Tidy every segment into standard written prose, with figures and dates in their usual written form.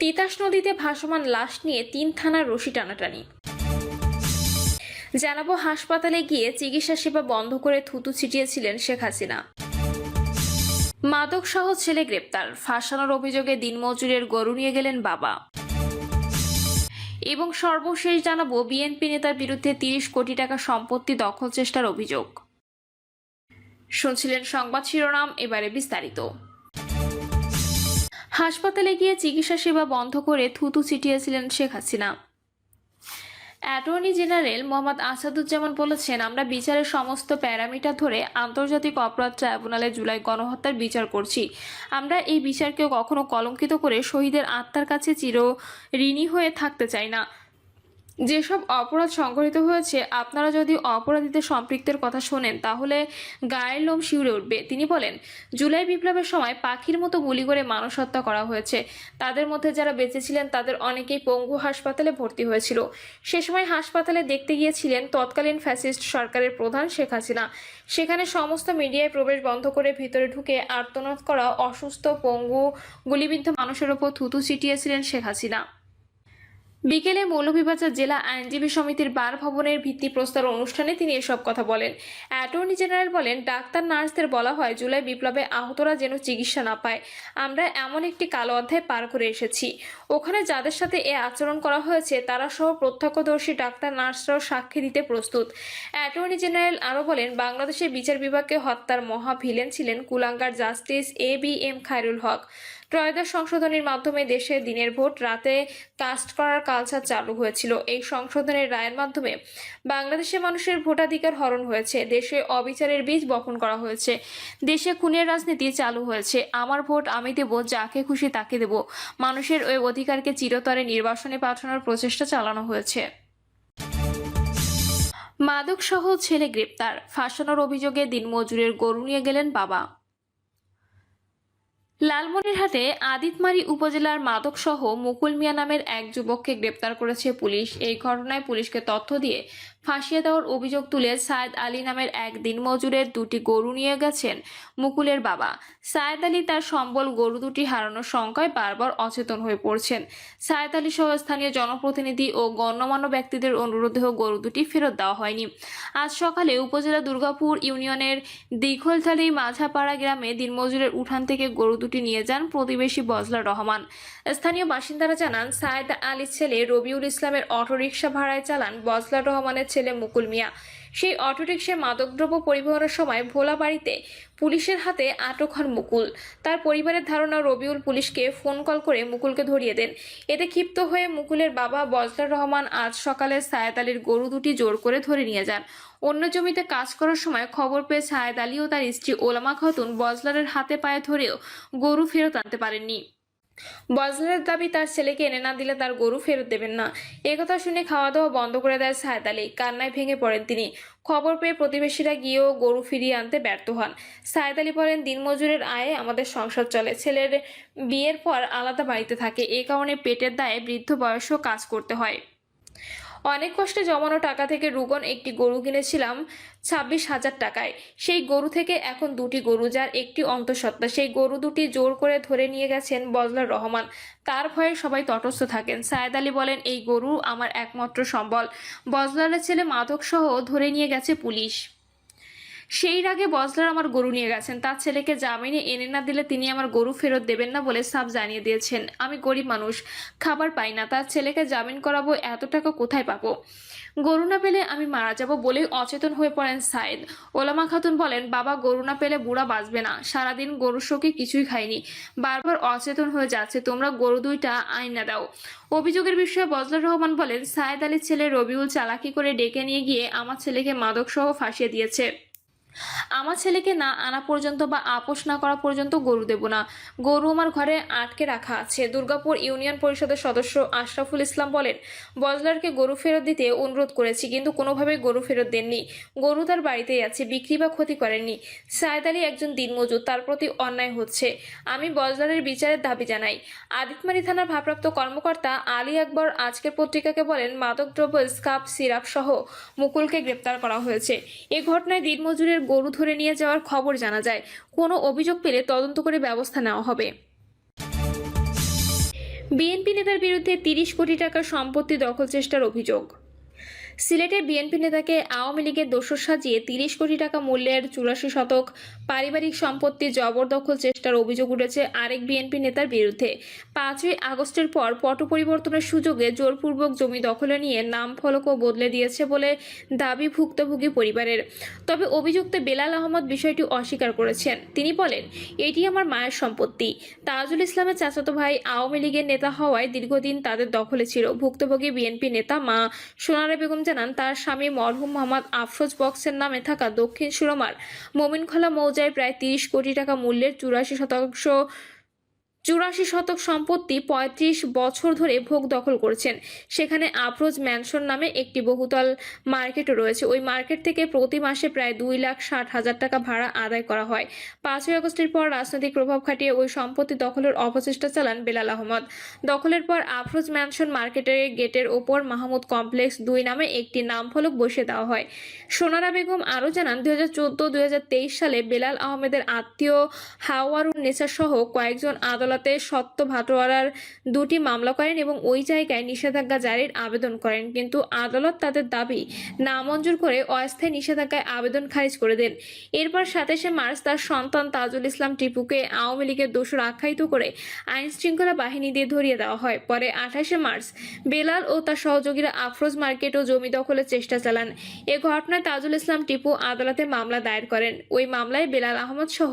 তিতাস নদীতে ভাসমান লাশ নিয়ে 3 থানার রশি টানাটানি। জানাবো হাসপাতালে গিয়ে চিকিৎসা সেবা বন্ধ করে থুতু ছিটিয়েছিলেন শেখ হাসিনা। মাদক সহ ছেলে গ্রেপ্তার, ফাঁসানোর অভিযোগে দিনমজুরের গরু নিয়ে গেলেন বাবা। এবং সর্বশেষ জানাবো বিএনপি নেতার বিরুদ্ধে 30 কোটি টাকা সম্পত্তি দখল চেষ্টার অভিযোগ। শুনছিলেন সংবাদ শিরোনাম, এবারে বিস্তারিত। হাসপাতালে গিয়ে চিকিৎসা সেবা বন্ধ করে থুতু ছিটিয়েছিলেন শেখ হাসিনা। অ্যাটর্নি জেনারেল মোহাম্মদ আসাদুজ্জামান বলেছেন, আমরা বিচারের সমস্ত প্যারামিটার ধরে আন্তর্জাতিক অপরাধ ট্রাইব্যুনালে জুলাই গণহত্যার বিচার করছি। আমরা এই বিচারকে কখনো কলঙ্কিত করে শহীদের আত্মার কাছে চির ঋণী হয়ে থাকতে চাই না। যেসব অপরাধ সংঘটিত হয়েছে, আপনারা যদি অপরাধীদের সম্পৃক্তের কথা শোনেন তাহলে গায়ের লোম শিউরে উঠবে। তিনি বলেন, জুলাই বিপ্লবের সময় পাখির মতো গুলি করে মানুষ হত্যা করা হয়েছে। তাদের মধ্যে যারা বেঁচে ছিলেন তাদের অনেকেই পঙ্গু হাসপাতালে ভর্তি হয়েছিল। সে সময় হাসপাতালে দেখতে গিয়েছিলেন তৎকালীন ফ্যাসিস্ট সরকারের প্রধান শেখ হাসিনা। সেখানে সমস্ত মিডিয়ায় প্রবেশ বন্ধ করে ভিতরে ঢুকে আর্তনাদ করা অসুস্থ, পঙ্গু, গুলিবিদ্ধ মানুষের ওপর থুতু ছিটিয়েছিলেন শেখ হাসিনা। বিকেলে মৌলভীবাজার জেলা আইনজীবী সমিতির বার ভবনের ভিত্তিপ্রস্তর অনুষ্ঠানে তিনি এসব কথা বলেন। অ্যাটর্নি জেনারেল বলেন, ডাক্তার নার্সদের বলা হয় জুলাই বিপ্লবে আহতরা যেন চিকিৎসা না পায়। আমরা এমন একটি কালো অধ্যায় পার করে এসেছি। ওখানে যাদের সাথে এ আচরণ করা হয়েছে তারা সহ প্রত্যক্ষদর্শী ডাক্তার নার্সরাও সাক্ষী দিতে প্রস্তুত। অ্যাটর্নি জেনারেল আরও বলেন, বাংলাদেশের বিচার বিভাগকে হত্যার মহা ভিলেন ছিলেন কুলাঙ্গার জাস্টিস ABM খায়রুল হক। ত্রয়োদশ সংশোধনীর মাধ্যমে দেশে দিনের ভোট রাতে কাস্ট করার কালচার চালু হয়েছিল। এই সংশোধনের রায়ের মাধ্যমে বাংলাদেশের মানুষের ভোটাধিকার হরণ হয়েছে। দেশে অবিচারের বীজ বপন করা হয়েছে। দেশে খুনের রাজনীতি চালু হয়েছে। আমার ভোট আমি দেব, যাকে খুশি তাকে দেব। মানুষের ওই অধিকারকে চিরতরে নির্বাসনে পাঠানোর প্রচেষ্টা চালানো হয়েছে। মাদক সহ ছেলে গ্রেপ্তার, ফাঁসানোর অভিযোগে দিনমজুরের গরু নিয়ে গেলেন বাবা। লালমনিরহাটে আদিতমারি উপজেলার মাদকসহ মুকুল মিয়া নামের এক যুবককে গ্রেপ্তার করেছে পুলিশ। এই ঘটনায় পুলিশকে তথ্য দিয়ে ফাঁসিয়ে দেওয়ার অভিযোগ তুলে সায়েদ আলী নামের এক দিনমজুরের 2টি গরু নিয়ে গেছেন মুকুলের বাবা। সায়েদ আলী তার সম্বল গরু দুটি হারানোর শঙ্কায় বারবার অচেতন হয়ে পড়ছেন। সায়েদ আলী সহ স্থানীয় জনপ্রতিনিধি ও গণ্যমান্য ব্যক্তিদের অনুরোধেও গরু দুটি ফেরত দেওয়া হয়নি। আজ সকালে উপজেলা দুর্গাপুর ইউনিয়নের দীঘলথালি মাঝাপাড়া গ্রামে দিনমজুরের উঠান থেকে গরু দুটি নিয়ে যান প্রতিবেশী বজলার রহমান। স্থানীয় বাসিন্দারা জানান, সায়েদ আলীর ছেলে রবিউল ইসলামের অটোরিকশা ভাড়ায় চালান বজলার রহমানের ছেলে মুকুল মিয়া। সেই অটোরিকশায় মাদকদ্রব্য পরিবহনের সময় ভোলা বাড়িতে পুলিশের হাতে আটক হন মুকুল। তার পরিবারের ধারণা, রবিউল পুলিশকে ফোন কল করে মুকুলকে ধরিয়ে দেন। এতে ক্ষিপ্ত হয়ে মুকুলের বাবা বজলার রহমান আজ সকালে সায়েদ আলীর গরু দুটি জোর করে ধরে নিয়ে যান। অন্য জমিতে কাজ করার সময় খবর পেয়ে সায়েদ আলী ও তার স্ত্রী ওলামা খাতুন বজলারের হাতে পায়ে ধরেও গরু ফেরত আনতে পারেননি। বজলারের দাবি, তার ছেলেকে এনে না দিলে তার গরু ফেরত দেবেন না। একথা শুনে খাওয়া দাওয়া বন্ধ করে দেয় সায়েদ আলী। কান্নায় ভেঙে পড়েন তিনি। খবর পেয়ে প্রতিবেশীরা গিয়েও গরু ফিরিয়ে আনতে ব্যর্থ হন। সায়েদ আলী বলেন, দিনমজুরের আয়ে আমাদের সংসার চলে। ছেলের বিয়ের পর আলাদা বাড়িতে থাকে। এ কারণে পেটের দায়ে বৃদ্ধ বয়সেও কাজ করতে হয়। অনেক কষ্টে জমানো টাকা থেকে রুগন একটি গরু কিনেছিলাম 26,000 টাকায়। সেই গরু থেকে এখন 2টি গরু, যার একটি অন্তঃসত্ত্বা। সেই গরু দুটি জোর করে ধরে নিয়ে গেছেন বজলার রহমান। তার ভয়ে সবাই তটস্থ থাকেন। সায়েদ আলী বলেন, এই গরু আমার একমাত্র সম্বল। বজলারের ছেলে মাদক সহ ধরে নিয়ে গেছে পুলিশ। সেই রাগে বজলার আমার গরু নিয়ে গেছেন। তার ছেলেকে জামিনে এনে না দিলে তিনি আমার গরু ফেরত দেবেন না বলে সাফ জানিয়ে দিয়েছেন। আমি গরিব মানুষ, খাবার পাই না। তার ছেলেকে জামিন করাবো, এত টাকা কোথায় পাবো? গরু না পেলে আমি মারা যাব বলেই অচেতন হয়ে পড়েন সায়েদ। ওলামা খাতুন বলেন, বাবা, গরু না পেলে বুড়া বাঁচবে না। সারাদিন গরুর শোকে কিছুই খায়নি, বারবার অচেতন হয়ে যাচ্ছে। তোমরা গরু দুইটা আইনা দাও। অভিযোগের বিষয়ে বজলার রহমান বলেন, সায়েদ আলীর ছেলে রবিউল চালাকি করে ডেকে নিয়ে গিয়ে আমার ছেলেকে মাদক সহ ফাঁসিয়ে দিয়েছে। আমার ছেলেকে না আনা পর্যন্ত বা আপোষ না করা পর্যন্ত গরু দেব না। গরু আমার ঘরে আটকে রাখা আছে। দুর্গাপুর ইউনিয়ন পরিষদের সদস্য আশরাফুল ইসলাম বলেন, বজলারকে গরু ফেরত দিতে অনুরোধ করেছি, কিন্তু কোনোভাবেই গরু ফেরত দেননি। গরু তার বাড়িতেই আছে, বিক্রি বা ক্ষতি করেননি। সায়েদ আলী একজন দিনমজুর, তার প্রতি অন্যায় হচ্ছে। আমি বজলারের বিচারের দাবি জানাই। আদিতমারি থানার ভারপ্রাপ্ত কর্মকর্তা আলী আকবর আজকের পত্রিকাকে বলেন, মাদকদ্রব্য, স্কাপ, সিরাপ সহ মুকুলকে গ্রেপ্তার করা হয়েছে। এ ঘটনায় দিনমজুরের গরু ধরে নিয়ে যাওয়ার খবর জানা যায়। কোনো অভিযোগ পেলে তদন্ত করে ব্যবস্থা নেওয়া হবে। বিএনপি নেতার বিরুদ্ধে 30 কোটি টাকার সম্পত্তি দখল চেষ্টার অভিযোগ। সিলেটে বিএনপি নেতাকে আওয়ামী লীগের দোসর সাজিয়ে 30 কোটি টাকা মূল্যের 84 শতক পারিবারিক সম্পত্তি জবরদখল চেষ্টার অভিযোগ উঠেছে আরেক বিএনপি নেতার বিরুদ্ধে। 5ই আগস্টের পর পট পরিবর্তনের সুযোগে জোরপূর্বক জমি দখলে নিয়ে নাম ফলকও বদলে দিয়েছে বলে দাবি ভুক্তভোগী পরিবারের। তবে অভিযুক্ত বেলাল আহমদ বিষয়টি অস্বীকার করেছেন। তিনি বলেন, এটি আমার মায়ের সম্পত্তি। তাজুল ইসলামের চাচাতো ভাই আওয়ামী লীগের নেতা হওয়ায় দীর্ঘদিন তাদের দখলে ছিল। ভুক্তভোগী বিএনপি নেতা মা সোনারা বেগম জানান, তার স্বামী মরহুম মোহাম্মদ আফরোজ বক্সের নামে থাকা দক্ষিণ সুরমার মোমিনখোলা মৌজায় প্রায় 30 কোটি টাকা মূল্যের 84 শতক সম্পত্তি 35 বছর ধরে ভোগ দখল করেছেন। সেখানে আফরোজ ম্যানশন নামে একটি বহুতল মার্কেটও রয়েছে। ওই মার্কেট থেকে প্রতি মাসে প্রায় 2,60,000 টাকা ভাড়া আদায় করা হয়। 5ই আগস্টের পর রাজনৈতিক প্রভাব খাটিয়ে ওই সম্পত্তি দখলের অপচেষ্টা চালান বেলাল আহমদ। দখলের পর আফরোজ ম্যানশন মার্কেটের গেটের ওপর মাহমুদ কমপ্লেক্স 2 নামে একটি নামফলক বসিয়ে দেওয়া হয়। সোনারা বেগম আরও জানান, 2014-2023 সালে বেলাল আহমেদের আত্মীয় হাওয়ারুন নেসা সহ কয়েকজন আদালতে সত্য ভাটোয়ারার 2টি মামলা করেন এবং ওই জায়গায় নিষেধাজ্ঞা জারির আবেদন করেন, কিন্তু আদালত তাদের দাবি নামঞ্জুর করে অস্থায়ী নিষেধাজ্ঞায় আবেদন খারিজ করে দেন। এরপর 27শে মার্চ তার সন্তান তাজুল ইসলাম টিপুকে আওয়ামী লীগের দোষর আখ্যায়িত করে আইন শৃঙ্খলা বাহিনী দিয়ে ধরিয়ে দেওয়া হয়। পরে 28শে মার্চ বেলাল ও তার সহযোগীরা আফরোজ মার্কেট ও জমি দখলের চেষ্টা চালান। এ ঘটনায় তাজুল ইসলাম টিপু আদালতে মামলা দায়ের করেন। ওই মামলায় বেলাল আহমদ সহ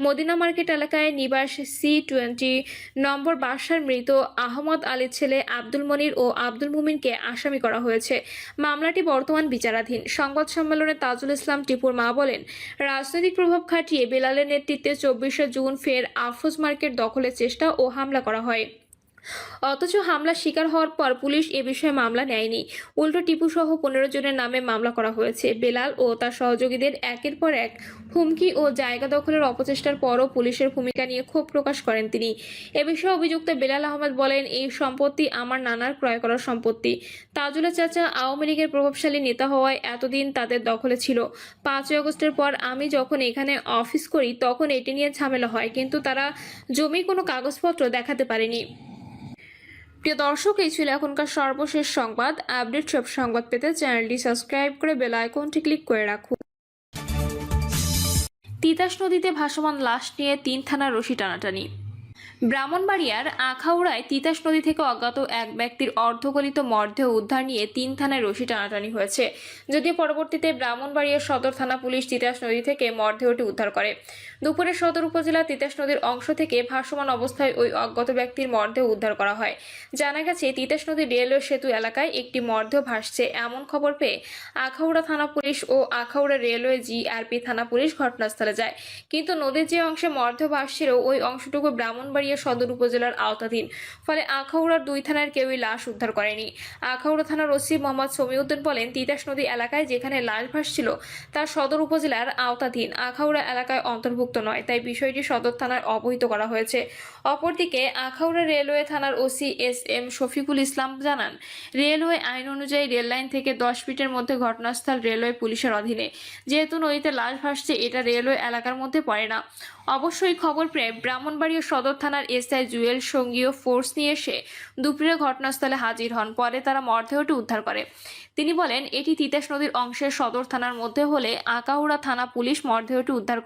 মদিনা মার্কেট এলাকায় নিবাস C20 নম্বর বাসার মৃত আহমদ আলীর ছেলে আব্দুল মনির ও আব্দুল মুমিনকে আসামি করা হয়েছে। মামলাটি বর্তমান বিচারাধীন। সংবাদ সম্মেলনে তাজুল ইসলাম টিপুর মা বলেন, রাজনৈতিক প্রভাব খাটিয়ে বেলালের নেতৃত্বে 24শে জুন ফের আফরোজ মার্কেট দখলের চেষ্টা ও হামলা করা হয়। অথচ হামলার শিকার হওয়ার পর পুলিশ এ বিষয়ে মামলা নেয়নি। উল্টো টিপু সহ 15 জনের নামে মামলা করা হয়েছে। বেলাল ও তার সহযোগীদের একের পর এক হুমকি ও জায়গা দখলের অপচেষ্টার পরও পুলিশের ভূমিকা নিয়ে ক্ষোভ প্রকাশ করেন তিনি। এ বিষয়ে অভিযুক্ত বেলাল আহমেদ বলেন, এই সম্পত্তি আমার নানার ক্রয় করার সম্পত্তি। তাজুলের চাচা আওয়ামী লীগের প্রভাবশালী নেতা হওয়ায় এতদিন তাদের দখলে ছিল। 5ই আগস্টের পর আমি যখন এখানে অফিস করি তখন এটি নিয়ে ঝামেলা হয়, কিন্তু তারা জমির কোনো কাগজপত্র দেখাতে পারেনি। প্রিয় দর্শক, এই ছিল এখনকার সর্বশেষ সংবাদ। আপডেট সব সংবাদ পেতে চ্যানেলটি সাবস্ক্রাইব করে বেল আইকনটি ক্লিক করে রাখুন। তিতাস নদীতে ভাসমান লাশ নিয়ে 3 থানার রশি টানাটানি। ব্রাহ্মণবাড়িয়ার আখাউড়ায় তিতাস নদী থেকে অজ্ঞাত এক ব্যক্তির অর্ধগলিত মরদেহ উদ্ধার নিয়ে 3 থানায় রশি টানাটানি হয়েছে। যদিও পরবর্তীতে ব্রাহ্মণবাড়িয়া সদর থানা পুলিশ তিতাস নদী থেকে মরদেহটি উদ্ধার করে। দুপুরে সদর উপজেলা তিতাস নদীর অংশ থেকে ভাসমান অবস্থায় ওই অজ্ঞাত ব্যক্তির মরদেহ উদ্ধার করা হয়। জানা গেছে, তিতাস নদীর রেলওয়ে সেতু এলাকায় একটি মরদেহ ভাসছে এমন খবর পেয়ে আখাউড়া থানা পুলিশ ও আখাউড়া রেলওয়ে জিআরপি থানা পুলিশ ঘটনাস্থলে যায়। কিন্তু নদীর যে অংশে মরদেহ ভাসছিল ওই অংশটুকু ব্রাহ্মণবাড়িয়া সদর উপজেলার আওতাধীন। ফলে আখাউড়ার 2 থানার কেউই লাশ উদ্ধার করেনি। আখাউড়া থানার ওসি মোহাম্মদ সমিউদ্দিন বলেন, তিতাস নদী এলাকায় যেখানে লাশ ভাসছিল তা সদর উপজেলার আওতাধীন, আখাউড়া এলাকায় অন্তর্ভুক্ত নয়, তাই বিষয়টি সদর থানায় অবহিত করা হয়েছে। অপরদিকে আখাউড়া রেলওয়ে থানার ওসি SM শফিকুল ইসলাম জানান, রেলওয়ে আইন অনুযায়ী রেললাইন থেকে 10 ফিটের মধ্যে ঘটনাস্থল রেলওয়ে পুলিশের অধীনে। যেহেতু নদীতে লাশ ভাসছে, এটা রেলওয়ে এলাকার মধ্যে পড়ে না। অবশ্যই খবর পেয়ে ব্রাহ্মণবাড়িয়া সদর থানার SI জুয়েল সঙ্গীয় ফোর্স নিয়ে এসে দুপুরে ঘটনাস্থলে হাজির হন। পরে তারা মরদেহটি উদ্ধার করে। তিনি বলেন, এটি তিতাস নদীর অংশের সদর থানার মধ্যে হলে আখাউড়া থানা পুলিশ মরদেহটি উদ্ধার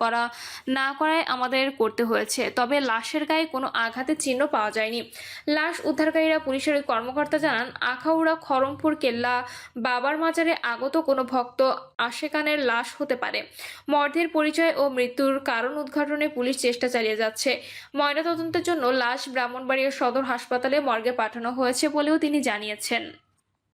না করায় আমাদের করতে হয়েছে। তবে লাশের গায়ে কোনো আঘাতের চিহ্ন পাওয়া যায়নি। লাশ উদ্ধারকারীরা পুলিশের ওই কর্মকর্তা জানান, আখাউড়া খরমপুর কেল্লা বাবার মাজারে আগত কোনো ভক্ত আশেকানের লাশ হতে পারে। মরদেহের পরিচয় ও মৃত্যুর কারণ উদ্ঘাটনে পুলিশ চেষ্টা চালিয়ে যাচ্ছে। ময়নাতদন্তের জন্য লাশ ব্রাহ্মণবাড়িয়া সদর হাসপাতালে মর্গে পাঠানো হয়েছে বলেও তিনি জানিয়েছেন।